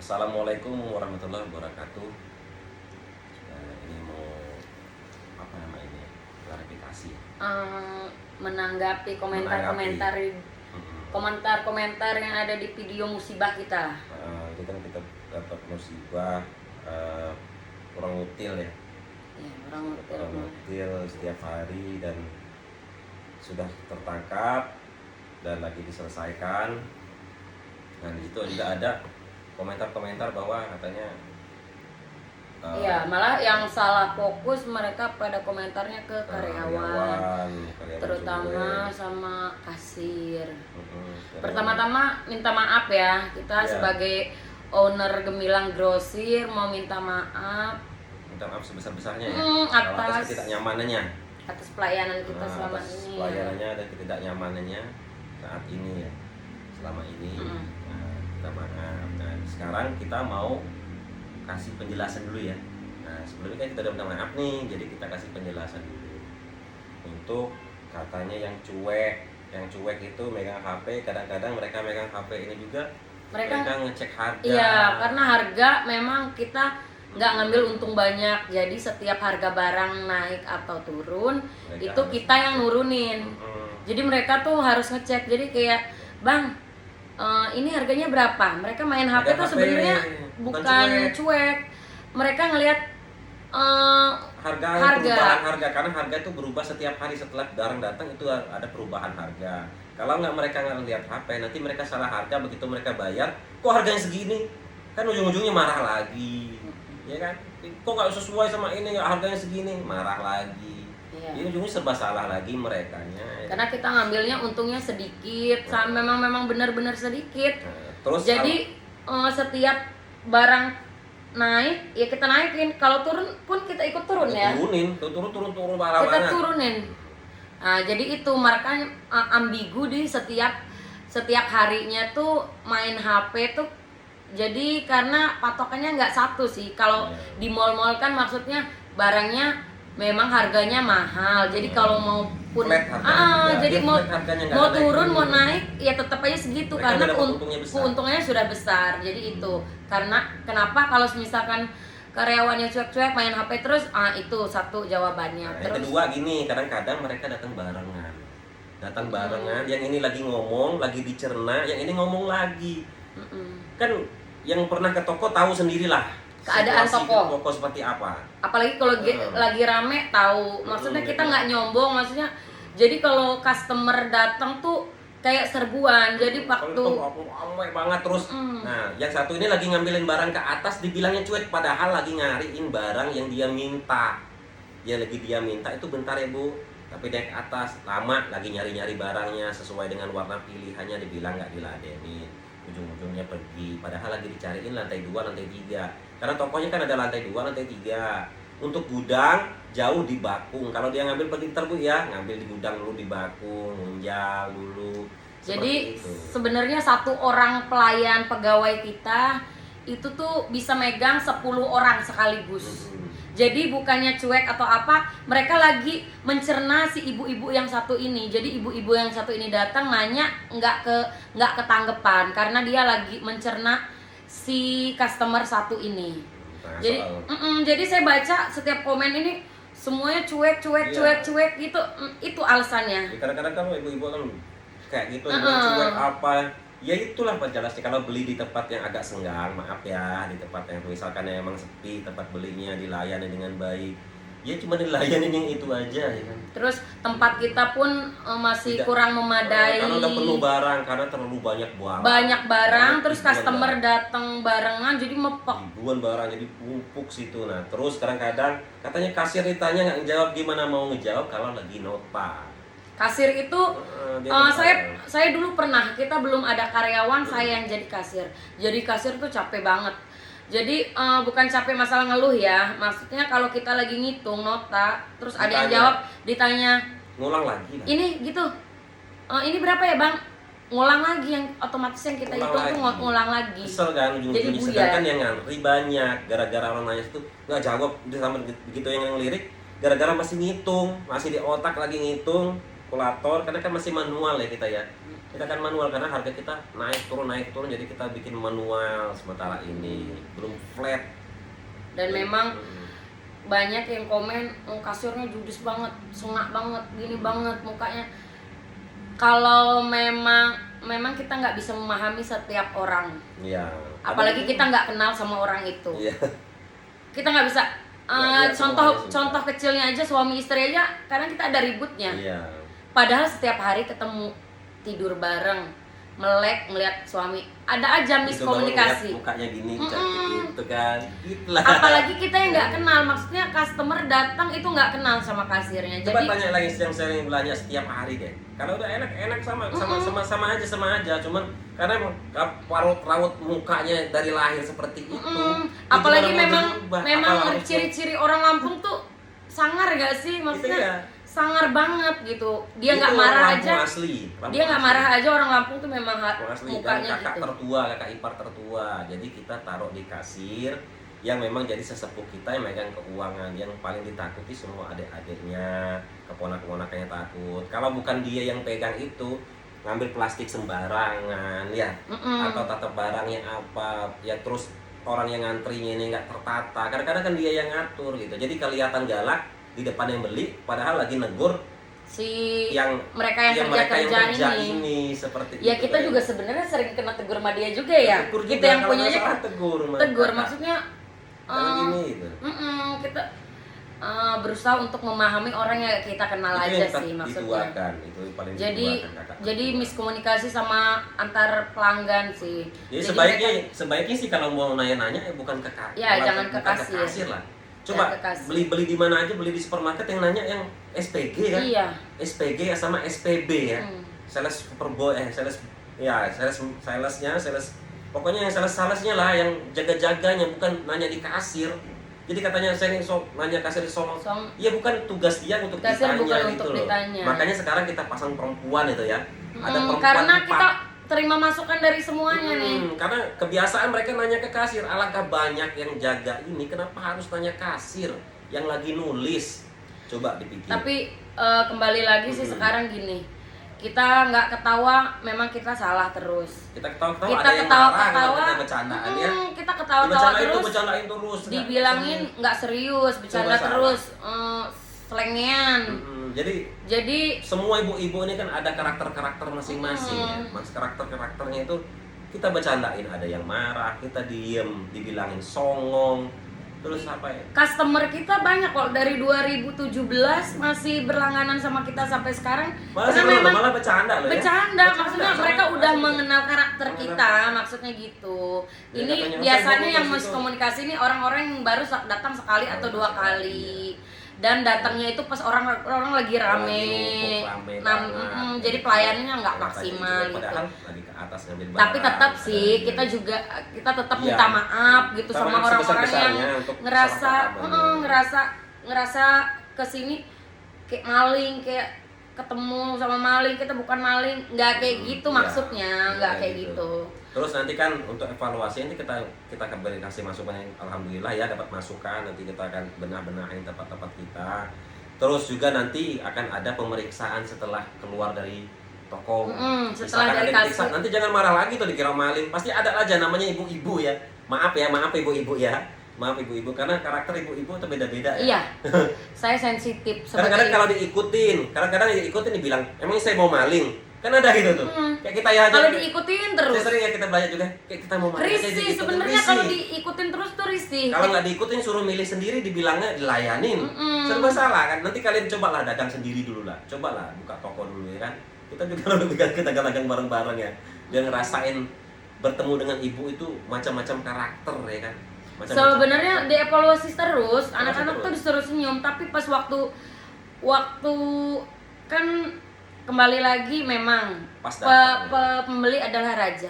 Assalamualaikum warahmatullahi wabarakatuh. Ini mau apa nama ini? Klarifikasi. Menanggapi komentar-komentar yang ada di video musibah kita. Itu kan kita dapat musibah orang util ya. Ya, orang util setiap hari dan sudah tertangkap dan lagi diselesaikan. Dan di situ juga ada komentar-komentar bahwa katanya iya, malah yang salah fokus mereka pada komentarnya ke karyawan terutama sama kasir. Pertama-tama minta maaf ya, kita sebagai owner Gemilang Grosir mau minta maaf sebesar-besarnya ya atas ketidaknyamanannya, atas pelayanan kita selama ini. Pelayanannya dan ketidaknyamanannya saat ini ya, selama ini. Kita maaf. Nah, sekarang kita mau kasih penjelasan dulu ya. Nah, sebelumnya kan kita udah minta maaf nih, jadi kita kasih penjelasan dulu. Untuk katanya yang cuek itu megang HP, kadang-kadang mereka megang HP ini juga mereka ngecek harga. Iya, karena harga memang kita nggak ngambil untung banyak, jadi setiap harga barang naik atau turun mereka itu kita yang nurunin. Jadi mereka tuh harus ngecek, jadi kayak bang, ini harganya berapa? Mereka main HP tuh sebenarnya bukan cuek. Mereka ngelihat perubahan harga, karena harga itu berubah setiap hari setelah barang datang, itu ada perubahan harga. Kalau mereka nggak lihat HP, nanti mereka salah harga, begitu mereka bayar, kok harganya segini? Kan ujung-ujungnya marah lagi, ya kan? Kok nggak sesuai sama ini, harganya segini, marah lagi. Ini ujungnya serba salah lagi merekanya. Karena kita ngambilnya untungnya sedikit, memang benar-benar sedikit. Terus jadi setiap barang naik, ya kita naikin. Kalau turun pun kita ikut turun ya. Turun parah kita banget. Turunin. Nah, jadi itu makanya ambigu di setiap harinya tuh main HP tuh. Jadi karena patokannya nggak satu sih. Kalau di mall-mall kan maksudnya barangnya memang harganya mahal. Jadi kalau mau pun jadi mau turun mau naik ya tetap aja segitu. Mereka karena keuntungannya sudah besar. Jadi itu karena kenapa kalau misalkan karyawannya cuek-cuek main HP terus, itu satu jawabannya. Yang kedua gini, kadang-kadang mereka datang barengan, yang ini lagi ngomong, lagi dicerna, yang ini ngomong lagi. Kan yang pernah ke toko tahu sendirilah keadaan toko seperti apa. Apalagi kalau lagi rame tahu. Maksudnya kita nggak nyombong, maksudnya jadi kalau customer datang tuh kayak serbuan. Jadi waktu ramai banget terus. Nah, yang satu ini lagi ngambilin barang ke atas, dibilangnya cuek, padahal lagi nyariin barang yang dia minta. Dia minta itu bentar ya Bu, tapi dia ke atas lama lagi nyari-nyari barangnya sesuai dengan warna pilihannya, dibilang nggak diladenin. Ujung-ujungnya pergi, padahal lagi dicariin lantai 2, lantai 3. Karena tokonya kan ada lantai 2, lantai 3. Untuk gudang jauh di Bakung. Kalau dia ngambil pinter Bu ya, ngambil di gudang dulu di Bakung, ngunjal dulu. Jadi sebenarnya satu orang pelayan pegawai kita itu tuh bisa megang 10 orang sekaligus. Jadi bukannya cuek atau apa, mereka lagi mencerna si ibu-ibu yang satu ini. Jadi ibu-ibu yang satu ini datang nanya nggak ketanggepan karena dia lagi mencerna si customer satu ini. Jadi saya baca setiap komen ini semuanya cuek gitu. Itu alasannya. Kadang-kadang kan ibu-ibu kan kayak gitu, cuek apa? Ya itulah penjelasnya. Kalau beli di tempat yang agak senggang, maaf ya, di tempat yang misalkan emang sepi, tempat belinya dilayani dengan baik, ya cuma dilayani yang itu aja ya kan. Terus tempat kita pun masih kurang memadai. Karena udah penuh barang, karena terlalu banyak barang. Terus customer datang barengan jadi mepok. Ribuan barang jadi pumpuk situ. Nah, terus kadang-kadang katanya kasir ditanya nggak ngejawab, gimana mau ngejawab kalau lagi nota. Kasir itu saya dulu pernah, kita belum ada karyawan, saya yang jadi kasir. Jadi kasir tuh capek banget. Jadi bukan capek masalah ngeluh ya. Maksudnya kalau kita lagi ngitung nota, terus ada yang jawab, ditanya ngulang lagi. Ini gitu. Ini berapa ya, Bang? Ngulang lagi, yang otomatis yang kita hitung tuh ngulang lagi. Kesel kan ujung-ujungnya, sedangkan yang ngantri banyak. Gara-gara orang nanya itu nggak jawab, sama begitu yang ngelirik. Gara-gara masih ngitung, masih di otak lagi ngitung kalkulator, karena kan masih manual ya kita ya. Kita kan manual karena harga kita naik turun, jadi kita bikin manual sementara ini belum flat. Dan memang banyak yang komen, oh, kasurnya judes banget, sengak banget, gini banget mukanya. Kalau memang kita nggak bisa memahami setiap orang. Iya. Apalagi kita nggak kenal sama orang itu. Iya. Kita nggak bisa. Ya, Contoh kecilnya aja, suami istri aja, kadang kita ada ributnya. Iya. Padahal setiap hari ketemu, tidur bareng, melek ngeliat suami, ada aja miskomunikasi. Mukanya gini, cantik gitu kan. Itulah. Apalagi kita yang nggak kenal, maksudnya customer datang itu nggak kenal sama kasirnya. Coba Jadi tanya lagi yang sering belanja setiap hari deh. Kalau udah enak sama aja. Cuman karena raut mukanya dari lahir seperti itu. Apalagi itu memang ciri-ciri orang Lampung tuh sangar gak sih, maksudnya iya. sangar banget gitu. Dia Itu nggak marah Lampung aja. Asli. Dia nggak marah aja, orang Lampung tuh memang Asli. Dan mukanya kakak gitu. tertua, kakak ipar tertua. Jadi kita taruh di kasir yang memang jadi sesepuh kita yang megang keuangan, yang paling ditakuti semua adik-adiknya, keponak-keponakannya takut. Kalau bukan dia yang pegang itu, ngambil plastik sembarangan ya, atau tata barangnya apa ya, terus orang yang ngantrinya ini nggak tertata, kadang-kadang kan dia yang ngatur gitu, jadi kelihatan galak di depan yang beli padahal lagi negur si yang mereka yang kerja ini seperti ya itu. kita juga sebenarnya sering kena tegur sama dia juga ya, Tegur kita juga, yang kalau punyanya masalah tegur maksudnya gini gitu. kita berusaha untuk memahami orang yang kita kenal Itu aja yang sih maksudnya. Itu paling Jadi miskomunikasi sama antar pelanggan sih. Jadi sebaiknya sih kalau mau nanya-nanya bukan ke ya, jangan ke bukan kasir lah. Coba beli di mana aja, beli di supermarket yang nanya yang SPG kan? Iya. SPG sama SPB ya. Sales superboy pokoknya yang salesnya lah, yang jaga-jaganya, bukan nanya di kasir. Jadi katanya saya nanya kasir di Solo. Iya, bukan tugas dia untuk ditanya gitu loh. Makanya sekarang kita pasang perempuan itu ya. Ada perempuan karena 4. kita terima masukan dari semuanya nih. Karena kebiasaan mereka nanya ke kasir. Alangkah banyak yang jaga ini, kenapa harus nanya kasir yang lagi nulis? Coba dipikir. Tapi kembali lagi sih sekarang gini, kita nggak ketawa, memang kita salah terus. Kita ketawa-ketawa, ada yang marah, kita bercandaan ya. Kita ketawa-tawa terus, bercandain terus. Dibilangin nggak serius, bercanda terus, selengean. Jadi semua ibu-ibu ini kan ada karakter-karakter masing-masing ya. Mas karakternya itu kita bercandain, ada yang marah, kita diem, dibilangin songong. Terus apa ya? Customer kita banyak kok, dari 2017 masih berlangganan sama kita sampai sekarang. Malah bercanda loh ya. Bercanda, maksudnya mereka udah mengenal karakter kita, maksudnya gitu. Ini biasanya yang miskomunikasi ini orang-orang yang baru datang sekali atau 2 kali. Dan datangnya itu pas orang lagi rame. Jadi pelayanannya nggak maksimal gitu. Tapi tetap sih kita tetap minta maaf gitu sama orang-orang yang ngerasa kesini kayak maling, kayak ketemu sama maling, kita bukan maling, nggak kayak gitu maksudnya, nggak kayak gitu. Terus nanti kan untuk evaluasi nanti kita kembali kasih masukan yang alhamdulillah ya dapat masukan, nanti kita akan benahin tempat-tempat kita. Terus juga nanti akan ada pemeriksaan setelah keluar dari toko. Setelah dari kasir. Nanti jangan marah lagi tuh dikira maling. Pasti ada aja namanya ibu-ibu ya. Maaf ibu-ibu ya. Maaf ibu-ibu karena karakter ibu-ibu itu beda-beda ya. Iya. Saya sensitif. Kadang-kadang kalau diikutin dibilang, "Emang saya mau maling?" Kan ada gitu tuh. Kayak kita ya aja. Kalau diikutin terus. Saya sering ya kita belajar juga. Kayak kita mau maling. Risih sebenarnya kalau diikutin terus tuh risih. Kalau nggak diikutin suruh milih sendiri dibilangnya dilayanin. Serba salah kan. Nanti kalian cobalah dagang sendiri dulu lah. Cobalah buka toko dulu ya kan. Kita juga kita dagang bareng-bareng ya. Biar ngerasain bertemu dengan ibu itu macam-macam karakter ya kan. Sebenarnya dievaluasi terus, anak-anak tuh disuruh senyum, tapi pas waktu kan kembali lagi memang pembeli adalah raja.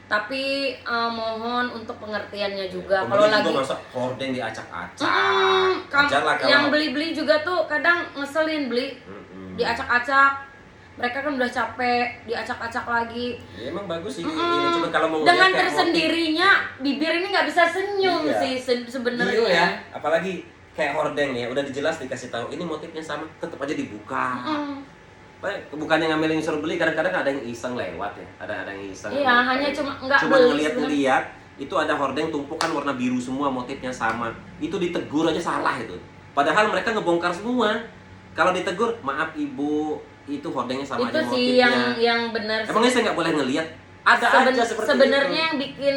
Tapi mohon untuk pengertiannya juga. Kalau lagi masa hordeng diacak-acak. Yang beli-beli juga tuh kadang ngeselin beli. Diacak-acak. Mereka kan udah capek, diacak-acak lagi. Ya, emang bagus sih ini. Cuma kalau mau dengan tersendirinya bibir ini nggak bisa senyum sih sebenarnya. Ya, apalagi kayak hordeng ya, udah dijelas dikasih tahu ini motifnya sama, tetap aja dibuka. bukannya ngambil yang suruh beli, kadang-kadang ada yang iseng lewat ya, ada yang iseng. Iya, hanya cuma nggak cuma beli ngeliat itu ada hordeng tumpukan warna biru semua, motifnya sama, itu ditegur aja salah itu, padahal mereka ngebongkar semua. Kalau ditegur, maaf ibu, itu hordengnya sama itu aja sih motifnya. yang benar sih. Emangnya saya nggak boleh ngelihat? Ada aja seperti sebenarnya itu. yang bikin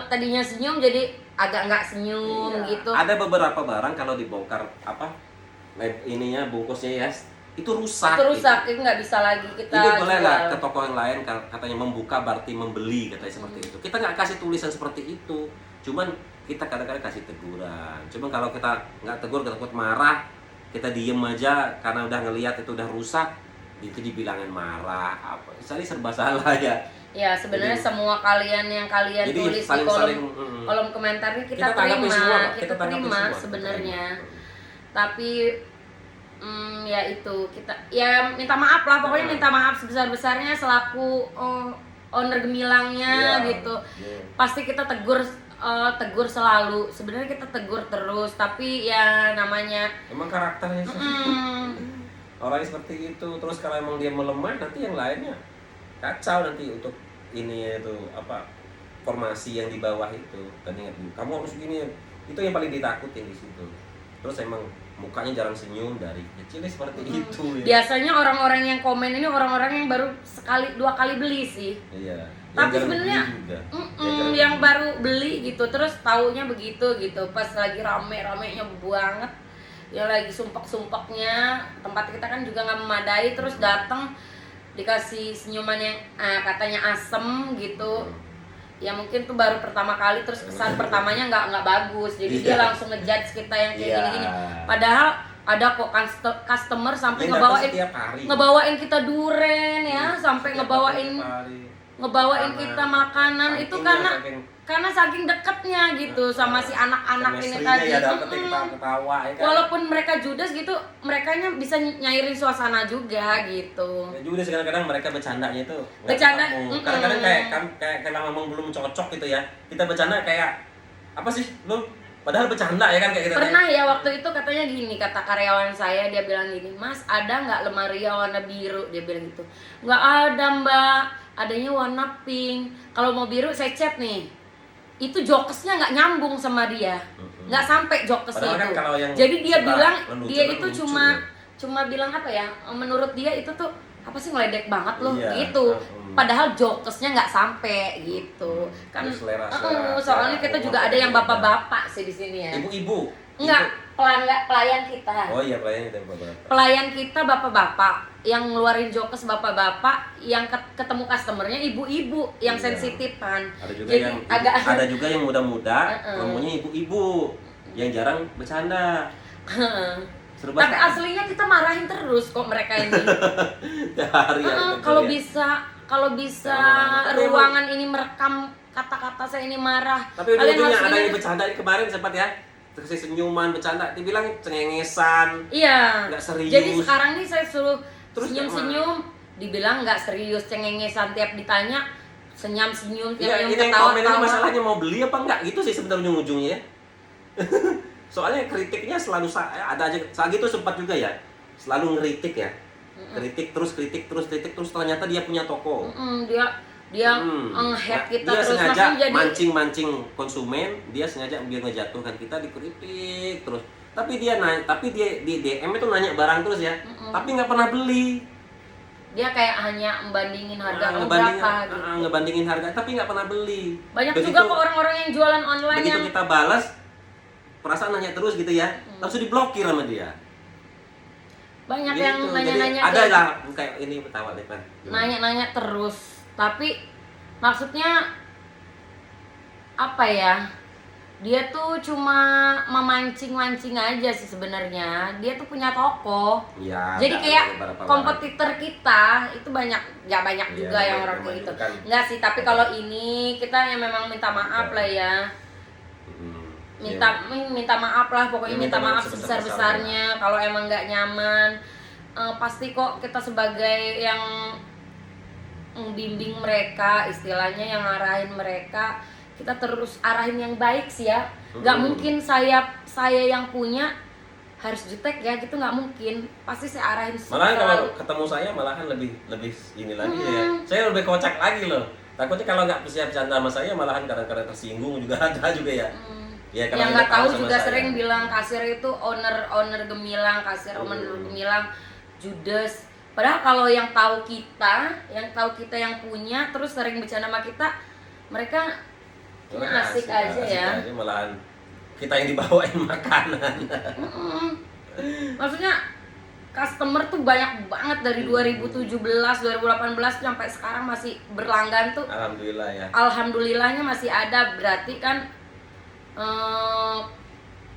tadinya senyum jadi agak nggak senyum Iya. gitu. Ada beberapa barang kalau dibongkar ininya bungkusnya ya, itu rusak. Itu rusak, itu nggak bisa lagi kita Itu boleh lah jual. ke toko yang lain katanya membuka berarti membeli katanya seperti itu. Kita nggak kasih tulisan seperti itu. Cuman kita kadang-kadang kasih teguran. Cuman kalau kita nggak tegur, kita takut marah, kita diem aja karena udah ngelihat itu udah rusak, itu dibilangin marah apa. Misalnya serba salah ya. Ya sebenarnya semua kalian yang kalian Jadi tulis di kolom komentarnya kita tanggapi terima, semua, Pak. kita tanggapi terima semua. sebenarnya. Tapi ya itu kita ya minta maaf lah, pokoknya minta maaf sebesar-besarnya selaku owner gemilangnya Iya. gitu. Pasti kita tegur selalu. Sebenarnya kita tegur terus, tapi ya namanya Emang karakternya sih. Orangnya seperti itu. Terus kalau emang dia melemah, nanti yang lainnya kacau nanti untuk ini itu formasi yang di bawah itu. Dan ingat, kamu harus gini. Itu yang paling ditakutin di situ. Terus emang mukanya jarang senyum dari kecilnya seperti itu ya. Biasanya orang-orang yang komen ini orang-orang yang baru sekali 2 kali beli sih. Iya. Tapi sebenarnya yang baru beli gitu, terus taunya begitu gitu. Pas lagi rame-ramenya banget, ya lagi sumpek-sumpeknya, tempat kita kan juga nggak memadai, terus datang dikasih senyuman yang katanya asem gitu. Ya mungkin tuh baru pertama kali, terus kesan pertamanya nggak bagus, jadi dia langsung ngejudge kita yang kayak gini-gini. Padahal ada kok customer sampai ngebawain kita duren ya, sampai ngebawain kita makanan itu karena saking deketnya gitu sama si anak-anak ini tadi. Ketawa, ya kan? Walaupun mereka judes gitu, merekanya bisa nyairin suasana juga gitu. Ya juga kadang-kadang mereka bercandanya itu Bercanda, kadang-kadang kayak memang belum cocok gitu ya. Kita bercanda kayak apa sih lu, padahal bercanda ya kan kayak gitu. Pernah ya waktu itu katanya gini, kata karyawan saya, dia bilang gini, "Mas, ada nggak lemari yang warna biru?" Dia bilang gitu. "Nggak ada, Mbak, adanya warna pink. Kalau mau biru saya cat nih." Itu jokesnya nggak nyambung sama dia, nggak sampai jokesnya kan itu. Jadi dia bilang dia itu cuma bilang apa ya? Menurut dia itu tuh apa sih, ngeledek banget loh gitu. Padahal jokesnya nggak sampai gitu. Kan soalnya kita juga ada yang bapak-bapak sih di sini ya. Ibu-ibu. Enggak, pelayan kita. Oh iya, pelayan kita bapak-bapak. Pelayan kita bapak-bapak, yang ngeluarin jokes bapak-bapak, yang ketemu customernya ibu-ibu yang sensitifan. Ada juga yang muda-muda, ngomongnya ibu-ibu yang jarang bercanda. Tapi aslinya kita marahin terus kok mereka ini. Kalau bisa ruangan ini merekam kata-kata saya ini marah. Tapi ujung-ujungnya ada yang bercanda kemarin sempat ya. Terus senyuman bercanda, dibilang cengengesan. Iya. Nggak serius. Jadi sekarang nih saya suruh senyum-senyum, dibilang nggak serius, cengengesan, tiap ditanya senyum-senyum, tiap yang ketawa-tawa. Masalahnya mau beli apa enggak, gitu sih sebenarnya ujung-ujungnya ya. Soalnya kritiknya selalu ada aja, saat itu sempat juga ya, selalu ngeritik ya. Kritik terus ternyata dia punya toko. Dia nge-head kita dia terus, sengaja jadi mancing konsumen, dia sengaja biar ngejatuhkan kita, dikritik terus. Tapi dia di DM itu nanya barang terus ya, tapi nggak pernah beli. Dia kayak hanya membandingin harga berapa gitu. Ngebandingin harga tapi nggak pernah beli. Banyak juga kok orang-orang yang jualan online begitu kita balas, perasaan nanya terus gitu ya, langsung diblokir sama dia. Banyak gitu. yang nanya-nanya, ada lah kayak ini ketawa deh kan. Nanya-nanya terus. Tapi maksudnya apa ya? Dia tuh cuma memancing-mancing aja sih sebenarnya. Dia tuh punya toko. Ya, jadi kayak kompetitor kita itu banyak, ya banyak juga yang orang kayak gitu. Enggak sih, tapi kalau ini kita yang memang minta maaf lah ya. Minta maaf lah, pokoknya minta maaf sebesar-besarnya kalau emang nggak nyaman. Pasti kok kita sebagai yang bimbing mereka, istilahnya yang arahin mereka, kita terus arahin yang baik sih ya. Nggak mungkin saya yang punya harus jutek ya gitu, nggak mungkin, pasti saya arahin Malahan kalau selalu. ketemu saya malahan lebih ini lagi ya. Saya lebih kocak lagi loh. Takutnya kalau nggak siap canda sama saya malahan kadang-kadang tersinggung juga ada juga ya. Ya kalau Yang nggak tahu sama juga saya. sering bilang kasir itu owner Gemilang, kasir owner Gemilang judes. Padahal kalau yang tahu kita yang punya terus sering bercanda sama kita, mereka asik aja ya. Asik aja, malahan kita yang dibawain makanan. Maksudnya customer tuh banyak banget dari 2017, 2018 sampai sekarang masih berlanggan tuh. Alhamdulillah ya. Alhamdulillahnya masih ada, berarti kan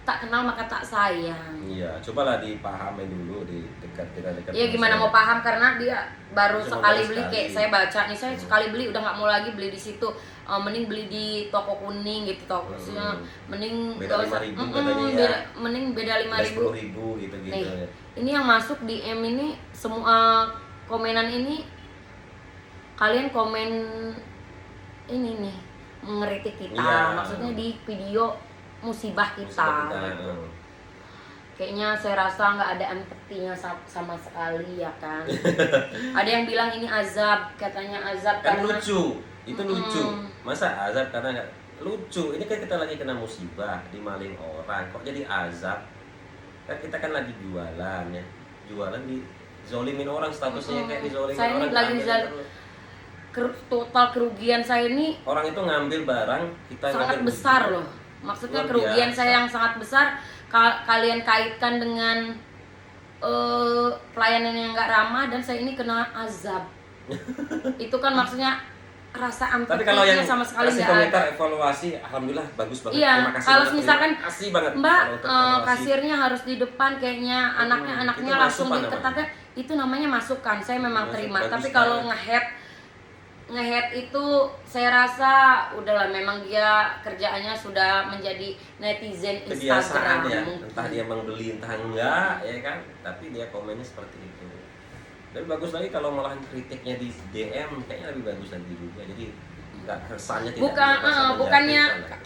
tak kenal maka tak sayang. Iya, cobalah dipahamin dulu di dekat. Iya gimana mau paham, karena dia baru Cuma sekali baru beli, sekali. kayak saya baca nih, saya sekali beli udah nggak mau lagi beli di situ. Mending beli di toko kuning gitu, toko mending Beda nggak usah- 5.000 katanya ya. mending beda 5.000. 10.000 gitu-gitu Nih, ya. ini yang masuk di M ini semua komenan ini, kalian komen ini nih mengeritik kita, Iya. maksudnya di video musibah kita. Musibah kita, gitu. Kayaknya saya rasa nggak ada empatinya sama sekali ya kan. Ada yang bilang ini azab, katanya azab Kan karena lucu, itu lucu. Masa azab karena nggak lucu? Ini kan kita lagi kena musibah, dimaling orang, kok jadi azab? Kan kita kan lagi jualan ya, jualan di zolimin orang, statusnya kayak dizolimin saya ini orang. lagi ambil total kerugian saya ini orang itu ngambil barang kita sangat ngambil besar musibah. loh. Maksudnya Luar kerugian biasa. saya yang sangat besar. Kalian kaitkan dengan pelayanan yang nggak ramah dan saya ini kena azab. Itu kan maksudnya rasa Tapi kalau yang empatinya sama sekali kasih nggak ada. komentar evaluasi, alhamdulillah bagus banget. Iya, Terima kasih kalau banget, misalkan, terima kasih banget Mbak, kalau untuk evaluasi. kasirnya harus di depan kayaknya, anaknya itu langsung masukan diketatkan, itu namanya masukan. Saya memang Masuk, terima. bagus Tapi kalau banget. nge-head itu saya rasa udahlah, memang dia kerjaannya sudah menjadi netizen Kebiasaan Instagram ya, mungkin. entah dia membeli entah enggak ya kan, tapi dia komennya seperti itu. Tapi bagus lagi kalau malahan kritiknya di DM, kayaknya lebih bagus lagi juga. Jadi nggak kesannya tidak bukannya menjatuhkan.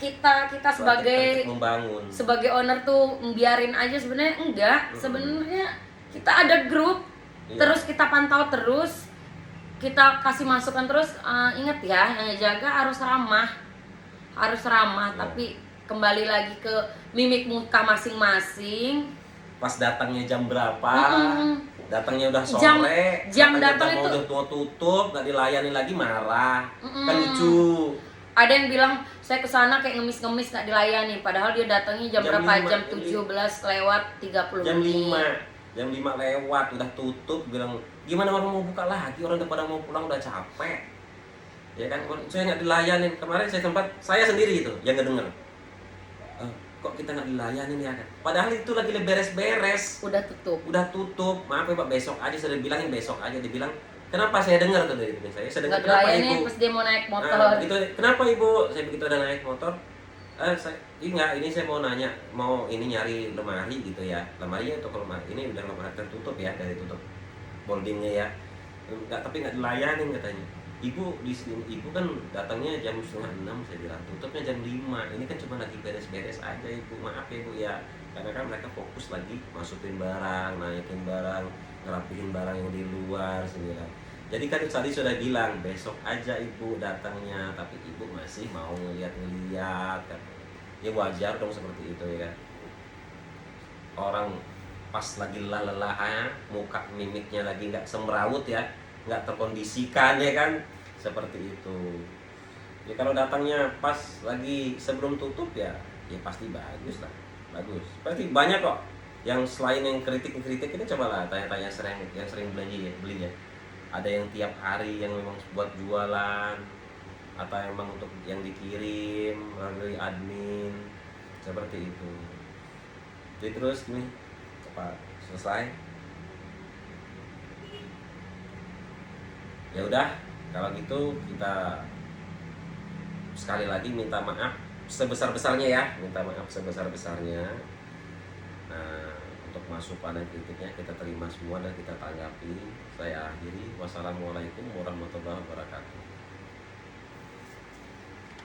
kita sebagai Kritik membangun. sebagai owner tuh biarin aja, sebenarnya enggak. Sebenarnya kita ada grup, Iya. terus kita pantau terus, kita kasih masukan terus. Ingat ya, yang jaga harus ramah, Iya. tapi kembali lagi ke mimik muka masing-masing. Pas datangnya jam berapa? Datangnya udah sore, Jam katanya datang udah itu- mau tutup, nggak dilayani lagi marah. Kan lucu. Ada yang bilang saya kesana kayak ngemis-ngemis nggak dilayani, padahal dia datangnya jam Jam berapa? 5, Jam ini. 17:30 Jam menit. 5 jam 5 lewat udah tutup, bilang gimana orang mau buka lagi, orang udah pada mau pulang, udah capek ya kan. Saya nggak dilayanin kemarin, saya sendiri itu yang ngedenger, kok kita nggak dilayanin ya kan, padahal itu lagi beres-beres, Udah tutup. maaf ya Pak, besok aja. Saya bilangin besok aja, dibilang kenapa, saya dengar tuh dari saya dengar, Nggak kenapa dilayani Ibu pas dia mau naik motor. gitu, kenapa Ibu, saya begitu udah naik motor, ini saya mau nanya, mau ini nyari lemari gitu ya, lemarinya toko lemari ini udah lemari tertutup ya, dari tutup boardingnya ya, tapi nggak dilayanin katanya. Ibu di sini, ibu kan datangnya jam 5:30, saya bilang tutupnya jam 5. Ini kan cuma lagi beres-beres aja Ibu, maaf ya Bu ya, karena kan mereka fokus lagi masukin barang, naikin barang, ngerapihin barang yang di luar, saya bilang. Jadi kan tadi sudah bilang besok aja Ibu datangnya, tapi Ibu masih mau ngeliat kan. Ya wajar dong seperti itu ya kan. Orang pas lagi lelah-lelahnya, muka mimiknya lagi nggak semrawut ya, nggak terkondisikan ya kan, seperti itu. Ya kalau datangnya pas lagi sebelum tutup ya pasti bagus lah, bagus. Pasti banyak kok yang selain yang kritik ini, cobalah tanya-tanya yang sering beli ya. Ada yang tiap hari yang memang buat jualan, atau emang untuk yang dikirim melalui admin, seperti itu. Jadi terus nih, cepat selesai. Ya udah, kalau gitu kita sekali lagi minta maaf sebesar-besarnya ya, Nah, untuk masukan dan kritiknya kita terima semua dan kita tanggapi. Saya akhiri, wassalamualaikum warahmatullahi wabarakatuh.